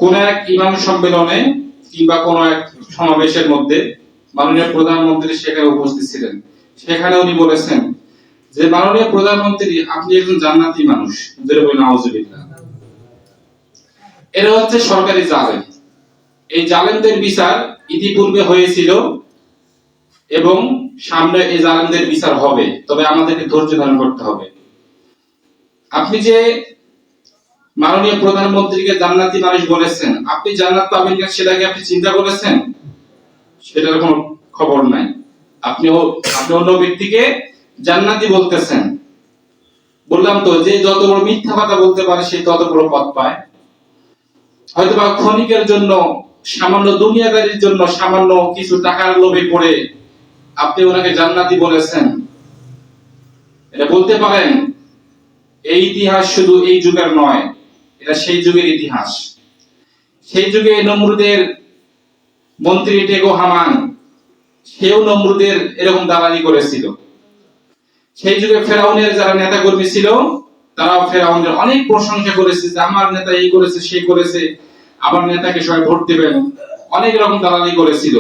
কোন এক ইমাম সম্মেলনে কিংবা কোন এক সমাবেশের মধ্যে মাননীয় প্রধানমন্ত্রী সেখানে উপস্থিত ছিলেন। সেখানে উনি বলেছেন যে মাননীয় প্রধানমন্ত্রী, আপনি একজন জান্নাতি মানুষ। নাউজুবিল্লাহ। এরা হচ্ছে সরকারি জালেম। এই জালেমদের বিচার ইতিপূর্বে হয়েছিল এবং সামনে এই জালেমদের বিচার হবে, তবে আমাদেরকে ধৈর্য ধারণ করতে হবে। আপনি যে মাননীয় প্রধানমন্ত্রীকে জান্নাতি মানুষ বলেছেন, আপনি জান্নাত পাবেন কিনা সেটা কি আপনি চিন্তা করেছেন? সেটার কোনো খবর নাই। আপনি অন্য ব্যক্তিকে জান্নাতি বলতেছেন। বললাম তো, যে যত বড় মিথ্যা কথা বলতে পারে সে তত বড় পদ পায়। হয়তোবা ক্ষণিকের জন্য, সামান্য দুনিয়াদারির জন্য, সামান্য কিছু টাকার লোভে পড়ে আপনি ওনাকে জান্নাতি বলেছেন। এটা বলতে পারেন এই ইতিহাস শুধু এই যুগের নয়, এটা সেই যুগের ইতিহাস। সেই যুগে নমরুদের মন্ত্রী টেগো হামান, সেও নমরুদের এরকম দালালি করেছিল। সেই যুগে ফেরাউনের যারা নেতা কর্মী ছিল, তারাও ফেরাউনের অনেক প্রশংসা করেছে যে আমার নেতা এই করেছে, সেই করেছে, আমার নেতাকে সবাই ভোট দেবেন, অনেক রকম দালালি করেছিল।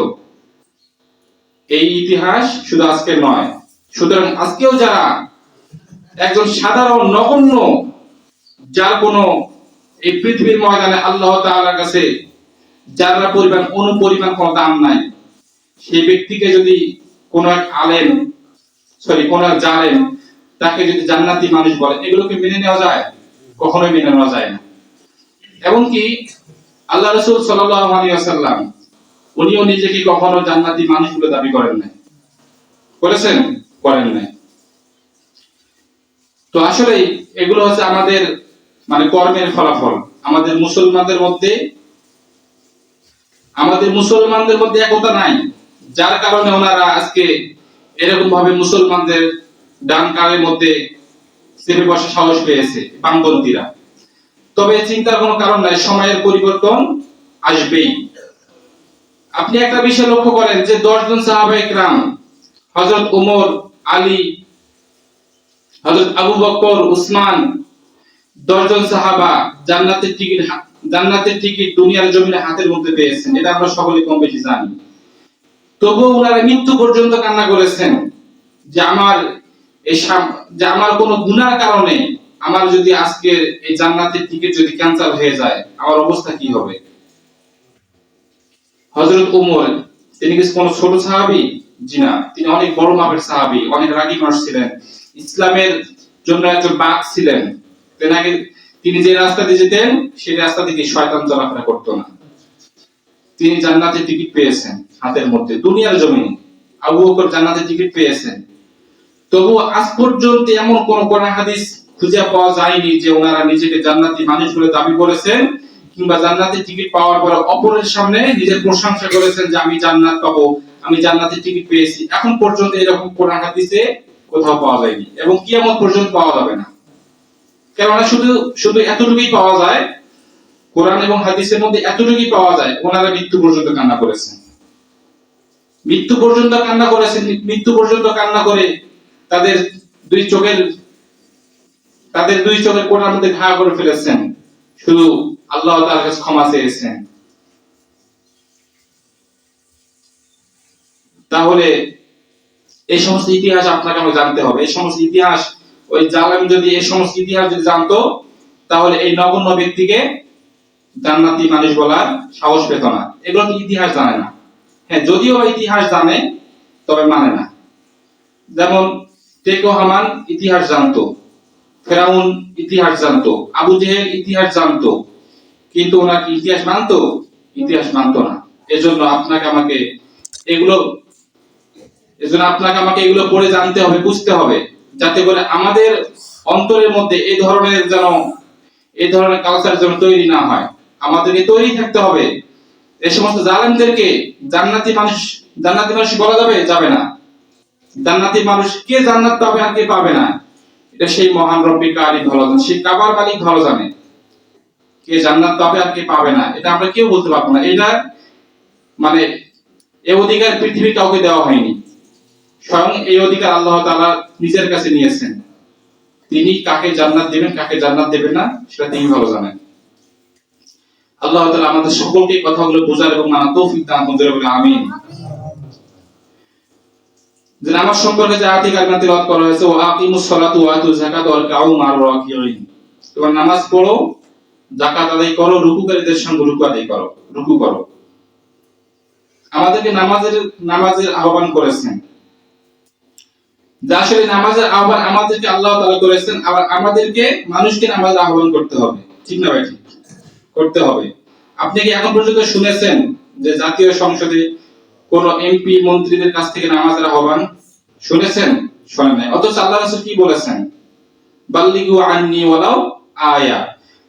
এই ইতিহাস শুধু আজকের নয়। সুতরাং আজকেও যারা একজন সাধারণ নগণ্য, যার কোনো এই পৃথিবীর ময়দানে আল্লাহ তাআলার কাছে যারা পরিমাণ কোনো দাম নাই, সেই ব্যক্তিকে যদি কোন এক আলেম, কোন এক জালেম তাকে যদি জান্নাতি মানুষ বলে, এগুলোকে মেনে নেওয়া যায়? কখনোই মেনে নেওয়া যায় না। এমনকি আল্লাহ রাসূল সাল্লাল্লাহু আলাইহি ওয়াসাল্লাম উনিও নিজেকে কখনো জান্নাতি মানুষ বলে দাবি করেন নাই। করেছেন? করেন নাই। তো আসলে এগুলো হচ্ছে আমাদের কর্মের ফলাফল। আমাদের মুসলমানদের মধ্যে একতা নাই, যার কারণে ওনারা আজকে এরকম ভাবে মুসলমানদের ডান কানের মধ্যে চেপে বসে সাহস পেয়েছে বামপন্থীরা। তবে চিন্তার কোনো কারণ নাই, সময়ের পরিবর্তন আসবেই। আপনি একটা বিষয় লক্ষ্য করেন যে 10 জন সাহাবায়ে কেরাম, হযরত ওমর, আলী, হযরত আবু বকর, উসমান, 10 জন সাহাবা জান্নাতের টিকিট দুনিয়ার জমিনে হাতের মধ্যে পেয়েছেন। এটা আমরা সকলেই কম বেশি জানি। তবুও ওনারা মৃত্যু পর্যন্ত কান্না করেছেন যে আমার কোনো গুনার কারণে আমার যদি আজকে এই জান্নাতের টিকিট যদি ক্যান্সেল হয়ে যায়, আমার অবস্থা কি হবে? হযরত ওমর, তিনি কি কোনো ছোট সাহাবী? জি না, তিনি অনেক বড় মাপের সাহাবী, অনেক রাগী মানুষ ছিলেন, ইসলামের জন্য একজন বাঘ ছিলেন। তিনি যে রাস্তা দিয়ে যেতেন সেই রাস্তা থেকে শয়তান চলাফেরা করতো না। তিনি জান্নাতের টিকিট পেয়েছেন হাতের মধ্যে দুনিয়ার জমিনে। আবু বকর জান্নাতের টিকিট পেয়েছেন। তবু আজ পর্যন্ত এমন কোন কোরআন হাদিস খুঁজে পাওয়া যায়নি যে ওনারা নিজেকে জান্নাতি মানুষ বলে দাবি করেছেন, কিংবা জান্নাতের টিকিট পাওয়ার পর অপরের সামনে নিজের প্রশংসা করেছেন যে আমি জান্নাত পাবো, আমি জান্নাতের টিকিট পেয়েছি। এখন পর্যন্ত এরকম কোরআন হাদিসে কোথাও পাওয়া যায়নি এবং কিয়ামত পর্যন্ত পাওয়া যাবে না। কেননা শুধু এতটুকুই পাওয়া যায়, কোরআন এবং হাদিসের মধ্যে এতটুকুই পাওয়া যায়, ওনারা মৃত্যু পর্যন্ত কান্না করেছেন। মৃত্যু পর্যন্ত কান্না করে তাদের দুই চোখের কোণার মধ্যে ঘা করে ফেলেছেন, শুধু আল্লাহ তাআলার কাছে ক্ষমা চেয়েছেন। তাহলে এই সমস্ত ইতিহাস আপনাকে আমাকে জানতে হবে। এই সমস্ত ইতিহাস, ওই জালেম যদি এই সমস্ত ইতিহাস যদি জানতো, তাহলে এই নগণ্য ব্যক্তিকে জান্নাতি মানুষ বলার সাহস পেত না। এগুলো তো ইতিহাস জানে না। হ্যাঁ, যদিও ইতিহাস জানে, তবে মানে না। যেমন টেকো হামান ইতিহাস জানতো, ফেরাউন ইতিহাস জানতো, আবু জেহেল ইতিহাস জানতো, কিন্তু ওনার ইতিহাস মানতো না। এজন্য আপনাকে আমাকে এগুলো পড়ে জানতে হবে, বুঝতে হবে, যাতে করে আমাদের অন্তরের মধ্যে এই ধরনের কালচার যেন তৈরি না হয়। আমাদেরকে তৈরি থাকতে হবে। এই সমস্ত জালেমদেরকে জান্নাতি মানুষ বলা যাবে না। জান্নাতি মানুষ কে জান্নাত পাবে আর কে পাবে না, এটা সেই মহান রব্বুল কারিম ভালো জানেন, সেই কাবার মালিক ভালো জানে কে জান্নাত পাবে আর কে পাবে না। এটা আমরা কেউ বলতে পারবো না। এটা এই অধিকার পৃথিবীর কাউকে দেওয়া হয়নি। স্বয়ং এই অধিকার আল্লাহ তাআলা নিজের কাছে নিয়েছেন। তিনি কাকে জান্নাত দিবেন, কাকে জান্নাত দেবেন না, সেটা তিনি ভালো জানেন। আল্লাহ তাআলা আমাদের সকলকে কথাগুলো বোঝার এবং মানার তৌফিক দান করুন, বলে আমিন। যে নামাজ সম্পর্কে যে আয়াতি কারিমা তেলাওয়াত করা হয়েছে, ওয়া আকিমুস সালাতু ওয়া আতুজ যাকাত ওয়া রকাউ মা'র রাকিঈন, তোমরা নামাজ পড়ো, যাকাত আদায় করো, রুকুকারীদের সঙ্গে রুকু করো। আমাদেরকে নামাজের আহ্বান করেছেন। যা আসলে নামাজের আহ্বান আমাদেরকে আল্লাহ তাআলা করেছেন, আবার আমাদেরকে মানুষকে নামাজের আহ্বান করতে হবে, ঠিক না ভাই? ঠিক করতে হবে। আপনি কি এখন পর্যন্ত শুনেছেন যে জাতীয় সংসদে কোন এমপি মন্ত্রীদের কাছ থেকে নামাজের আহ্বান শুনেছেন? শোনেন নাই। অথচ আল্লাহ রাসূল কি বলেছেন? বাল্লিগু আন্নি ওয়ালাউ আয়া,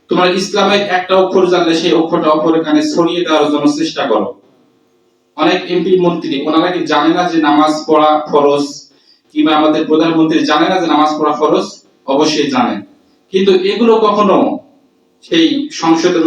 তোমরা ইসলামের একটা অক্ষর জানলে সেই অক্ষরটা অপরের কানে ছড়িয়ে দেওয়ার জন্য চেষ্টা করো। অনেক এমপি মন্ত্রী ওনারা কি জানে না যে নামাজ পড়া ফরজ, কিংবা আমাদের প্রধানমন্ত্রী জানে না যে নামাজ পড়া ফরজ? অবশ্যই জানেন, কিন্তু এগুলো কখনো সেই সংসদের